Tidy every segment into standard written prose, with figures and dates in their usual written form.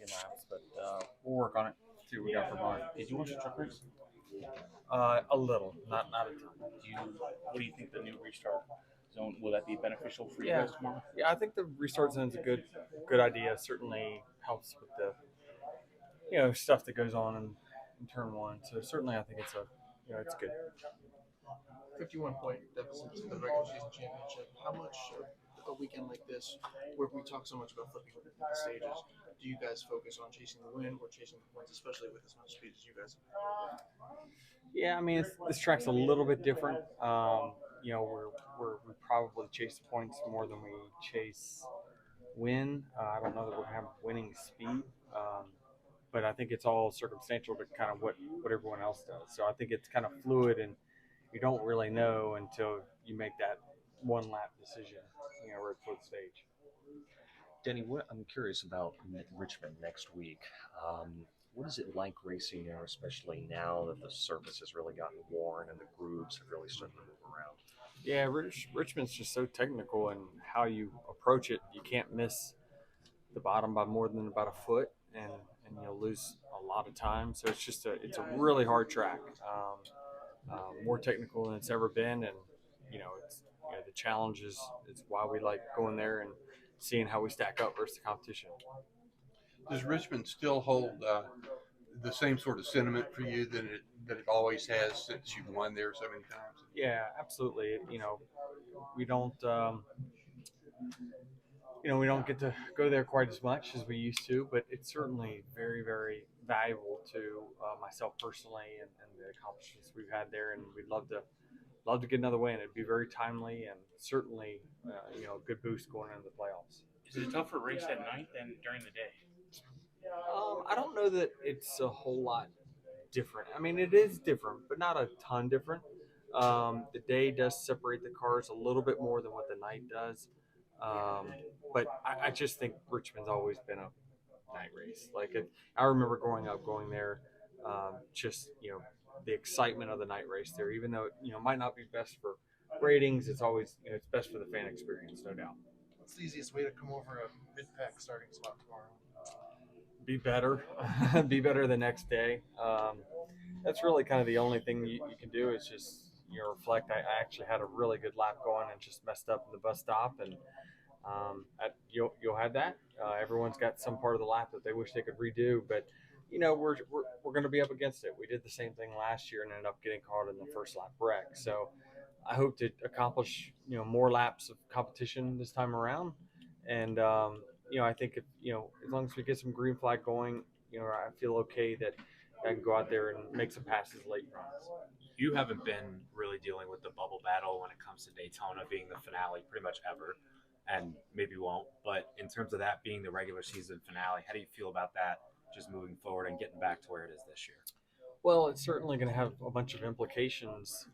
15 laps, but we'll work on it. See what we got for tomorrow. Did you watch the truck race? A little, not a ton. What do you think the new restart zone will that be beneficial for you Yeah, guys tomorrow? yeah. I think the restart zone is a good idea. Certainly helps with the stuff that goes on in turn one. So certainly, I think it's good. 51-point deficit to the regular season championship. How much of a weekend like this, where we talk so much about flipping the stages, do you guys focus on chasing the win or chasing the points, especially with as much speed as you guys? Yeah, I mean this track's a little bit different. We probably chase the points more than we chase win. I don't know that we're gonna have winning speed, but I think it's all circumstantial to kind of what everyone else does. So I think it's kind of fluid, and you don't really know until you make that one lap decision, right before the stage. Denny, I'm curious about Richmond next week. What is it like racing there, especially now that the surface has really gotten worn and the grooves have really started to move around? Yeah, Richmond's just so technical in how you approach it. You can't miss the bottom by more than about a foot, and you'll lose a lot of time. So it's a really hard track, more technical than it's ever been, and it's the challenge is why we like going there and seeing how we stack up versus the competition. Does Richmond still hold the same sort of sentiment for you that it always has since you've won there so many times? Yeah, absolutely. We don't. We don't get to go there quite as much as we used to, but it's certainly very, very valuable to myself personally and the accomplishments we've had there. And we'd love to get another win. It'd be very timely and certainly, a good boost going into the playoffs. Is it a tougher race at night than during the day? I don't know that it's a whole lot different. I mean, it is different, but not a ton different. The day does separate the cars a little bit more than what the night does. Um, but I just think Richmond's always been a night race. I remember growing up going there, the excitement of the night race there, even though it might not be best for ratings, it's always it's best for the fan experience, no doubt. What's the easiest way to come over a mid-pack starting spot tomorrow? Be better, be better the next day. That's really kind of the only thing you can do is just reflect. I actually had a really good lap going and just messed up in the bus stop, and you'll have that. Everyone's got some part of the lap that they wish they could redo, but we're going to be up against it. We did the same thing last year and ended up getting caught in the first lap wreck. So I hope to accomplish more laps of competition this time around, and I think as long as we get some green flag going, I feel okay that I can go out there and make some passes late runs. You haven't been really dealing with the bubble battle when it comes to Daytona being the finale pretty much ever, and maybe won't. But in terms of that being the regular season finale, how do you feel about that just moving forward and getting back to where it is this year? Well, it's certainly going to have a bunch of implications,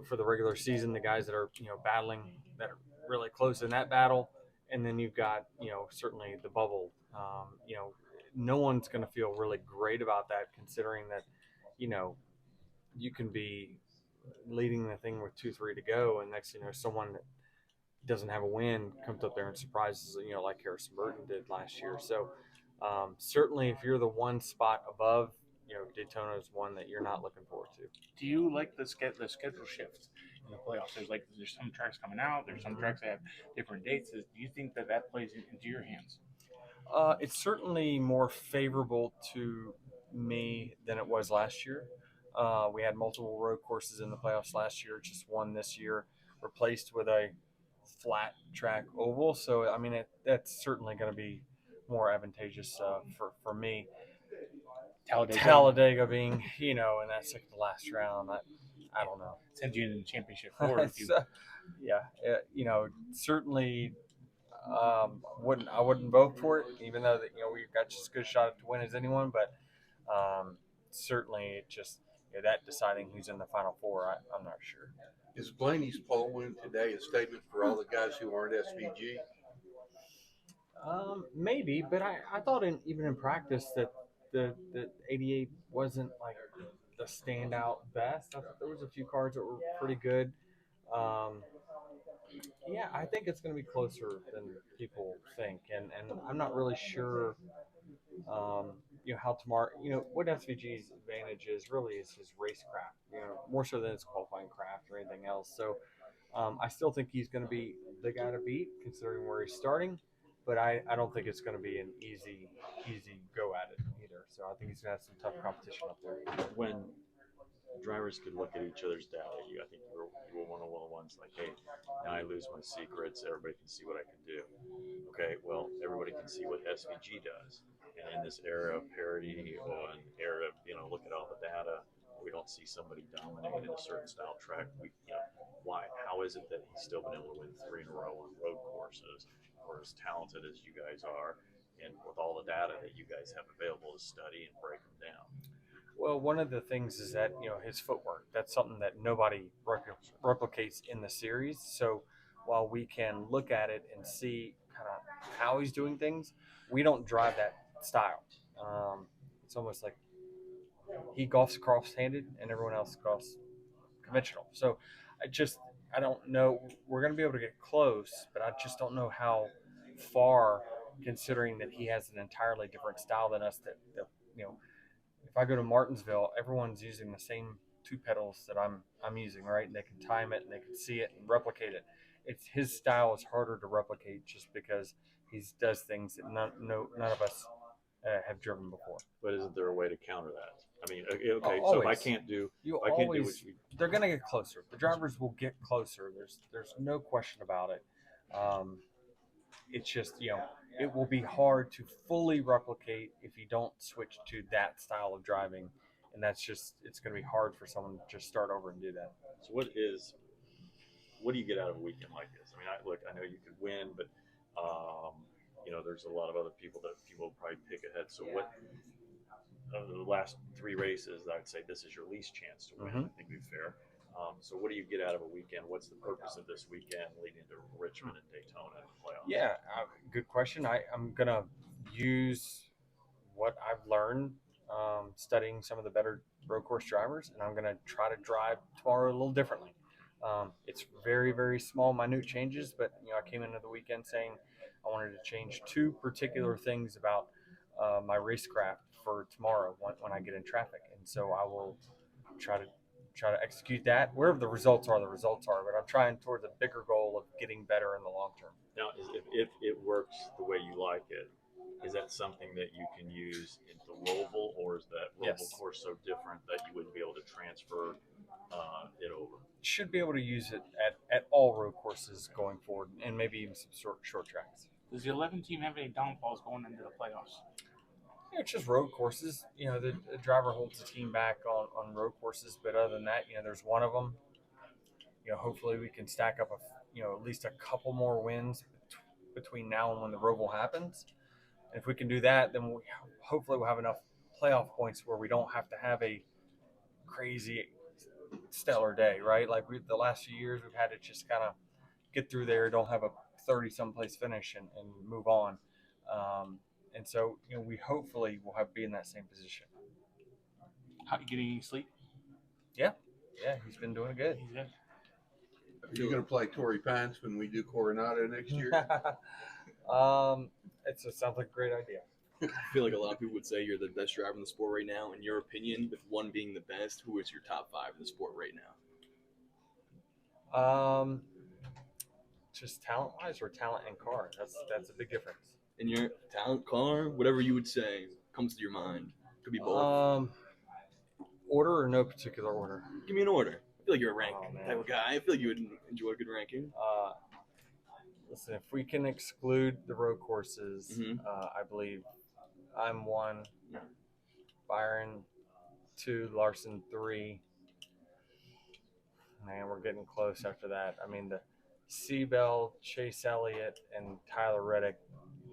for the regular season, the guys that are, battling, that are really close in that battle. And then you've got, certainly the bubble. No one's going to feel really great about that, considering that, you can be leading the thing with 2-3 to go, and next someone that doesn't have a win comes up there and surprises, like Harrison Burton did last year. So certainly, if you're the one spot above, Daytona is one that you're not looking forward to. Do you like the schedule shift in the playoffs? There's some tracks coming out. There's some tracks that have different dates. Do you think that plays into your hands? It's certainly more favorable to me than it was last year. We had multiple road courses in the playoffs last year, just one this year, replaced with a flat track oval. So, I mean, that's certainly going to be more advantageous for me. Talladega being, in that second to last round, I don't know. Send you in the championship four. Certainly I wouldn't vote for it, even though that we've got just as good a shot to win as anyone. But certainly, it just that deciding who's in the final four, I'm not sure. Is Blaney's pole win today a statement for all the guys who aren't SVG? Maybe, but I thought even in practice that the 88 wasn't like the standout best. I thought there was a few cars that were pretty good. Yeah, I think it's going to be closer than people think, and I'm not really sure How tomorrow, what SVG's advantage is really is his racecraft, more so than his qualifying craft or anything else. So I still think he's going to be the guy to beat considering where he's starting, but I don't think it's going to be an easy go at it either. So I think he's going to have some tough competition up there. When drivers could look at each other's data, I think you were one of the ones like, hey, now I lose my secrets. Everybody can see what I can do. Okay, well, everybody can see what SVG does. And in this era of parity or an era of, look at all the data, we don't see somebody dominating a certain style track. Why? How is it that he's still been able to win 3 in a row on road courses, or as talented as you guys are, and with all the data that you guys have available to study and break them down? Well, one of the things is that his footwork. That's something that nobody replicates in the series. So while we can look at it and see kind of how he's doing things, we don't drive that style. It's almost like he golfs cross-handed and everyone else golfs conventional. So I don't know. We're going to be able to get close, but I just don't know how far, considering that he has an entirely different style than us. That if I go to Martinsville, everyone's using the same 2 pedals that I'm using, right? And they can time it and they can see it and replicate it. It's his style is harder to replicate just because he does things that none of us have driven before. But isn't there a way to counter that? I mean, okay, so if I Always. can't do, They're going to get closer. The drivers will get closer. There's no question about it. It's just, it will be hard to fully replicate if you don't switch to that style of driving. And it's going to be hard for someone to just start over and do that. So what do you get out of a weekend like this? I mean, I know you could win, but there's a lot of other people that people probably pick ahead. So what, of the last 3 races, I'd say this is your least chance to win. Mm-hmm. I think we're fair. So what do you get out of a weekend? What's the purpose of this weekend leading to Richmond and Daytona in the playoffs? Yeah, good question. I'm going to use what I've learned studying some of the better road course drivers, and I'm going to try to drive tomorrow a little differently. It's very, very small, minute changes, but I came into the weekend saying I wanted to change 2 particular things about my racecraft for tomorrow when I get in traffic, and so I will try to execute that. Wherever the results are, but I'm trying towards a bigger goal of getting better in the long term. Now, if it works the way you like it, is that something that you can use into Louisville, or is that Louisville course so different that you wouldn't be able to transfer it over? Should be able to use it at all road courses going forward, and maybe even some short tracks. Does the 11 team have any downfalls going into the playoffs? It's just road courses. The driver holds the team back on road courses, but other than that, there's one of them. Hopefully we can stack up at least a couple more wins between now and when the Roval happens. And if we can do that, then hopefully we'll have enough playoff points where we don't have to have a crazy stellar day, right? Like the last few years, we've had to just kind of get through there, don't have a 30-some place finish and move on. And so, we hopefully will be in that same position. How you getting any sleep? Yeah, he's been doing good. He's good. Are you going to play Torrey Pines when we do Coronado next year? It sounds like a great idea. I feel like a lot of people would say you're the best driver in the sport right now. In your opinion, with one being the best, who is your top 5 in the sport right now? Just talent-wise or talent in car? That's a big difference. In your talent, car, whatever you would say comes to your mind. Could be both. Order or no particular order? Give me an order. I feel like you're a rank type of guy. I feel like you would enjoy a good ranking. Listen, if we can exclude the road courses, I believe I'm 1, Byron 2, Larson 3. Man, we're getting close after that. I mean, the Seabell, Chase Elliott, and Tyler Reddick.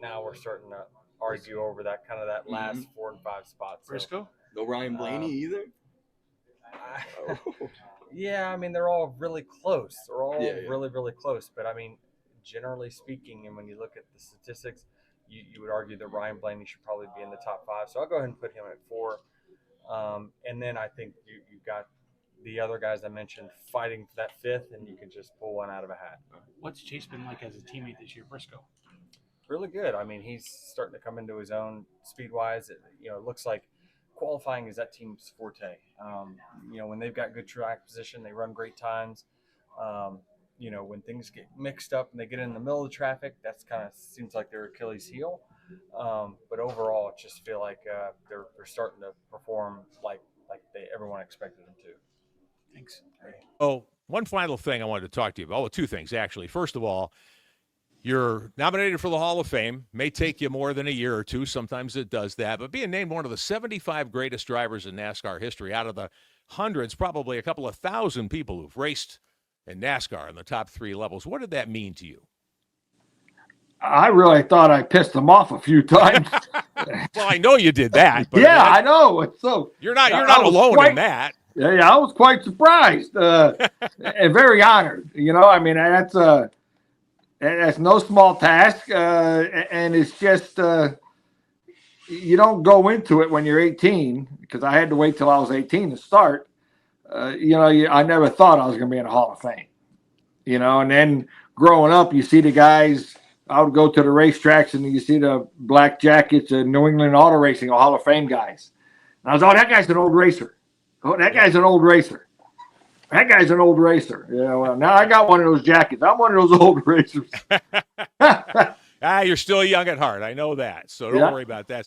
Now we're starting to argue over that last 4 and 5 spots. Briscoe? No Ryan Blaney either? Yeah, I mean, they're all really close. They're all really, really close. But, I mean, generally speaking, and when you look at the statistics, you would argue that Ryan Blaney should probably be in the top 5. So I'll go ahead and put him at 4. And then I think you've got the other guys I mentioned fighting for that 5th, and you can just pull one out of a hat. What's Chase been like as a teammate this year, Briscoe? really good. I mean, he's starting to come into his own speed wise. It looks like qualifying is that team's forte. When they've got good track position, they run great times. When things get mixed up and they get in the middle of the traffic, that's kind of seems like their Achilles heel. But overall, I just feel like they're starting to perform like everyone expected them to. Thanks. Oh, one final thing I wanted to talk to you about. Well, two things, actually. First of all, you're nominated for the Hall of Fame. May take you more than a year or two. Sometimes it does that. But being named one of the 75 greatest drivers in NASCAR history out of the hundreds, probably a couple of thousand people who've raced in NASCAR in the top 3 levels, what did that mean to you? I really thought I pissed them off a few times. Well, I know you did that. But yeah, I know. It's so you're not alone in that. Yeah, I was quite surprised and very honored. I mean, that's no small task, and it's just you don't go into it when you're 18, because I had to wait till I was 18 to start. I never thought I was going to be in a Hall of Fame. And then growing up, you see the guys. I would go to the racetracks and you see the black jackets and New England Auto Racing or Hall of Fame guys. And I was, that guy's an old racer. Oh, that guy's an old racer. That guy's an old racer. Yeah, well, now I got one of those jackets. I'm one of those old racers. You're still young at heart. I know that. So don't worry about that.